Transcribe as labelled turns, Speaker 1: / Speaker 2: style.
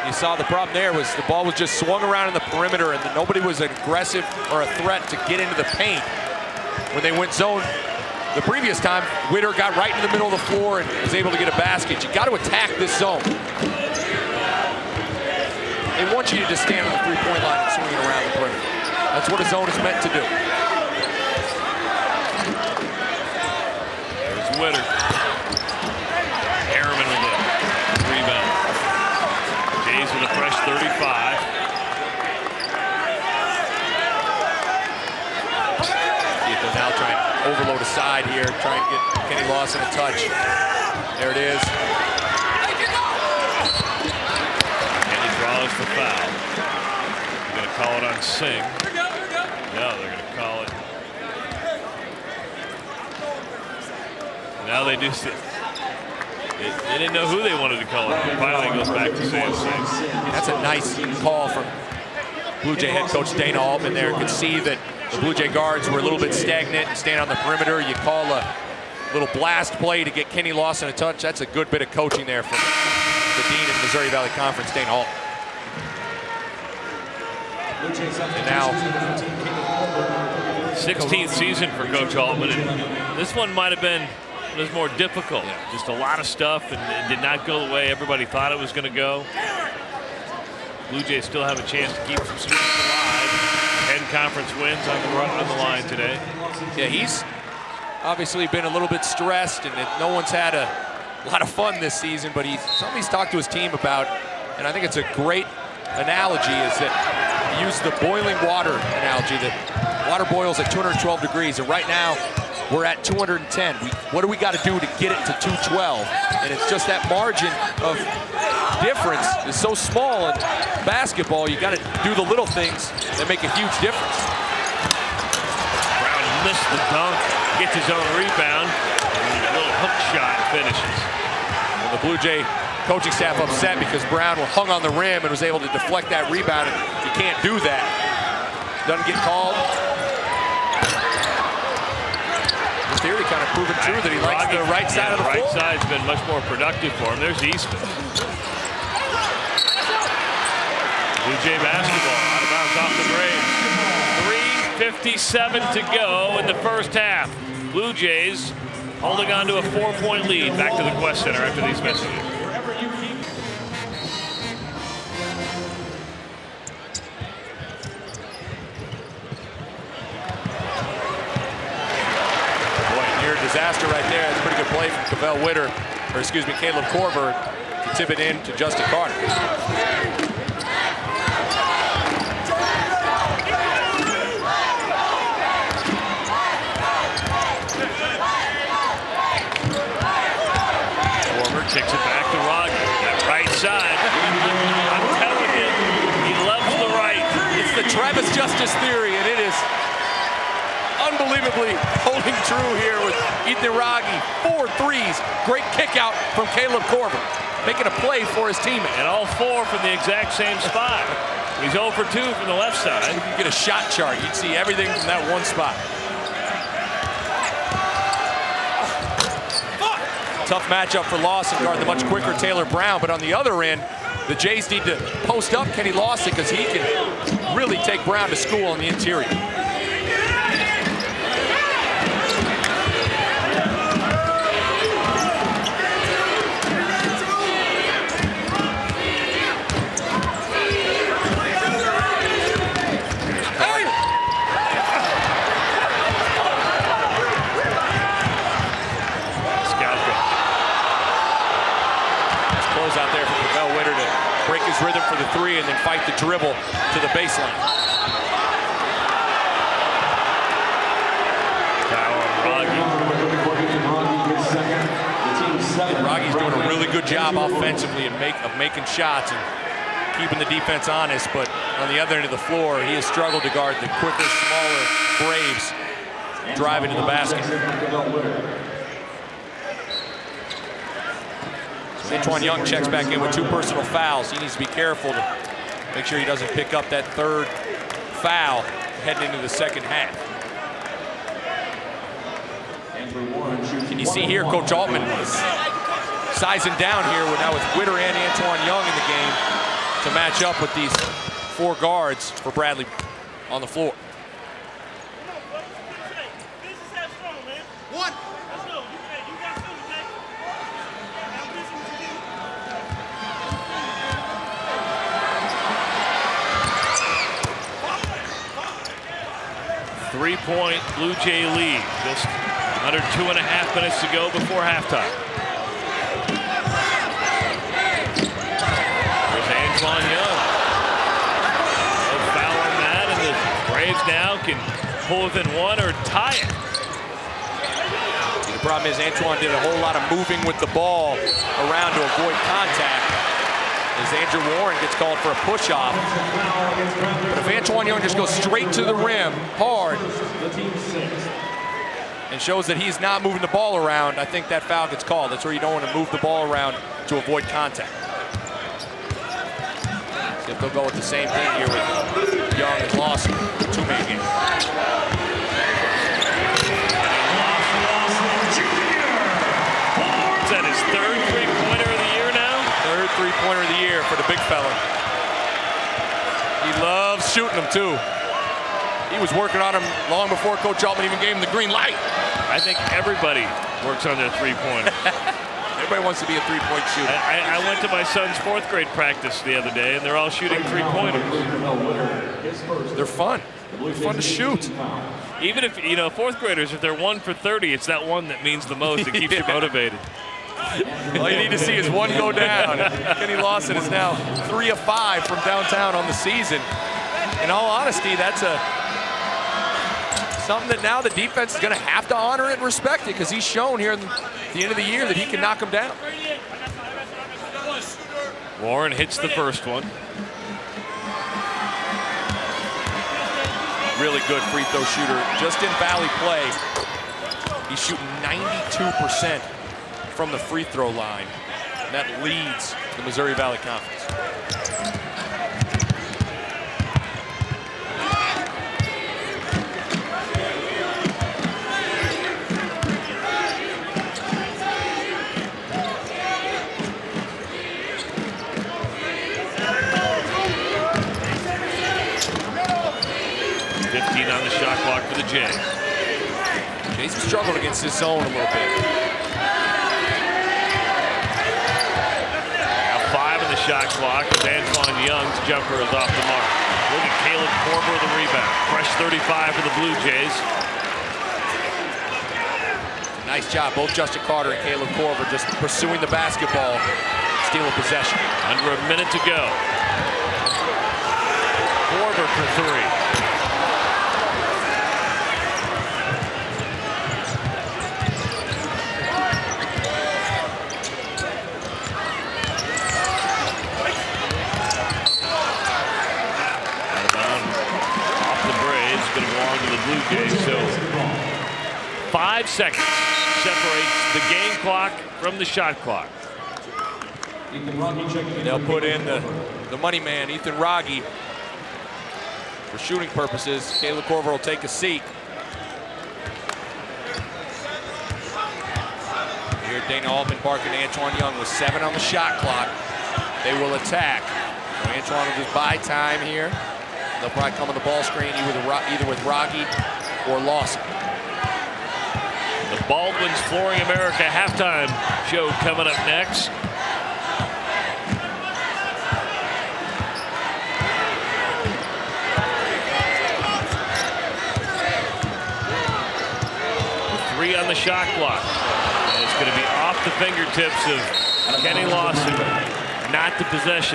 Speaker 1: You saw the problem there was the ball was just swung around in the perimeter and nobody was aggressive or a threat to get into the paint. When they went zone the previous time, Witter got right in the middle of the floor and was able to get a basket. You got to attack this zone. They want you to just stand on the three-point line and swing it around the perimeter. That's what a zone is meant to do.
Speaker 2: There's Witter. Harriman with a rebound. Jays with a fresh 35.
Speaker 1: See if they're now trying to overload a side here, trying to get Kenny Lawson a touch. There it is.
Speaker 2: Kenny draws the foul. They're going to call it on Singh. No, they're going to call it. Now they do. They didn't know who they wanted to call it. Finally, it goes back to Sam Singh.
Speaker 1: That's a nice call from Blue Jay head coach Dana Altman there. You could see that the Blue Jay guards were a little bit stagnant and staying on the perimeter. You call a little blast play to get Kenny Lawson a touch. That's a good bit of coaching there from the dean of the Missouri Valley Conference, Dana Altman. And now
Speaker 2: 16th season for Coach Altman, and this one might have been more difficult.
Speaker 1: Yeah.
Speaker 2: Just a lot of stuff, and it did not go the way everybody thought it was going to go. Blue Jays still have a chance to keep some streaks alive. 10 conference wins on the line today.
Speaker 1: Yeah, he's obviously been a little bit stressed, and no one's had a lot of fun this season, but something he's talked to his team about, and I think it's a great analogy, is that he used the boiling water analogy, that water boils at 212 degrees, and right now we're at 210. What do we got to do to get it to 212? And it's just that margin of difference is so small in basketball. You got to do the little things that make a huge difference.
Speaker 2: Brown missed the dunk, gets his own rebound, and a little hook shot finishes.
Speaker 1: And the Blue Jay coaching staff upset because Brown hung on the rim and was able to deflect that rebound. And you can't do that. Doesn't get called. In theory, kind of proven true that he likes the right side of the floor.
Speaker 2: The right side's been much more productive for him. There's Eastman. Blue Jay basketball out of bounds off the Braves. 3:57 to go in the first half. Blue Jays holding on to a 4-point lead. Back to the Qwest Center after these messages.
Speaker 1: Disaster right there. That's a pretty good play from Caleb Korver to tip it in to Justin Carter.
Speaker 2: Korver kicks it back to Rogers. That right side. I'm telling you, he loves the right.
Speaker 1: It's the Travis Justice theory, and it is unbelievably holding true here with Ethan Raggi. 4 threes. Great kick out from Caleb Korver, making a play for his teammate.
Speaker 2: And all 4 from the exact same spot. He's 0 for 2 from the left side.
Speaker 1: If you get a shot chart, you'd see everything from that one spot. Tough matchup for Lawson, guard the much quicker Taylor Brown, but on the other end, the Jays need to post up Kenny Lawson because he can really take Brown to school on the interior. Out there for Witter to break his rhythm for the 3 and then fight the dribble to the baseline. Raggi's doing a really good job offensively of making shots and keeping the defense honest, but on the other end of the floor, he has struggled to guard the quicker, smaller Braves driving to the basket. Antoine Young checks back in with 2 personal fouls. He needs to be careful to make sure he doesn't pick up that 3rd foul heading into the second half. Can you see here, Coach Altman is sizing down here now with Witter and Antoine Young in the game. to match up with these 4 guards for Bradley on the floor.
Speaker 3: One.
Speaker 2: 3-point Blue Jay lead. Just under 2.5 minutes to go before halftime. There's Antoine Young. No foul on that, and the Braves now can pull within 1 or tie it.
Speaker 1: The problem is Antoine did a whole lot of moving with the ball around to avoid contact as Andrew Warren gets called for a push-off. But if Antoine Young just goes straight to the rim hard and shows that he's not moving the ball around, I think that foul gets called. That's where you don't want to move the ball around to avoid contact. See if they'll go with the same thing here with Young and Lawson, 2-man game.
Speaker 2: Is that his 3rd three-pointer of the year now?
Speaker 1: 3rd three-pointer of the year for the big fella. He loves shooting them too. He was working on him long before Coach Altman even gave him the green light.
Speaker 2: I think everybody works on their three-pointer.
Speaker 1: Everybody wants to be a three-point shooter.
Speaker 2: I went to my son's 4th grade practice the other day, and they're all shooting three-pointers.
Speaker 1: They're fun. They're fun to shoot.
Speaker 2: Even if, 4th graders, if they're 1 for 30, it's that one that means the most. It keeps you motivated.
Speaker 1: All you need to see is one go down. Kenny Lawson is now 3 of 5 from downtown on the season. In all honesty, that's something that now the defense is going to have to honor and respect it, because he's shown here at the end of the year that he can knock them down.
Speaker 2: Warren hits the first one.
Speaker 1: Really good free throw shooter. Just in Valley play, he's shooting 92% from the free throw line. And that leads the Missouri Valley Conference.
Speaker 2: On the shot clock for the Jays.
Speaker 1: Jays have struggled against his zone a little bit.
Speaker 2: Now 5 on the shot clock as Antoine Young's jumper is off the mark. Look at Caleb Korver with the rebound. Fresh 35 for the Blue Jays.
Speaker 1: Nice job, both Justin Carter and Caleb Korver just pursuing the basketball, stealing possession.
Speaker 2: Under a minute to go. Korver for 3. Blue Jays. So 5 seconds separates the game clock from the shot clock.
Speaker 1: They'll put in the money man, Ethan Rogge, for shooting purposes. Caleb Korver will take a seat. Here Dana Altman barking to Antoine Young with 7 on the shot clock. They will attack. So Antoine will just buy time here. They'll probably come on the ball screen either with Rogge or Lawson.
Speaker 2: The Baldwin's Flooring America halftime show coming up next. With 3 on the shot clock. And it's going to be off the fingertips of Kenny Lawson, not the possession.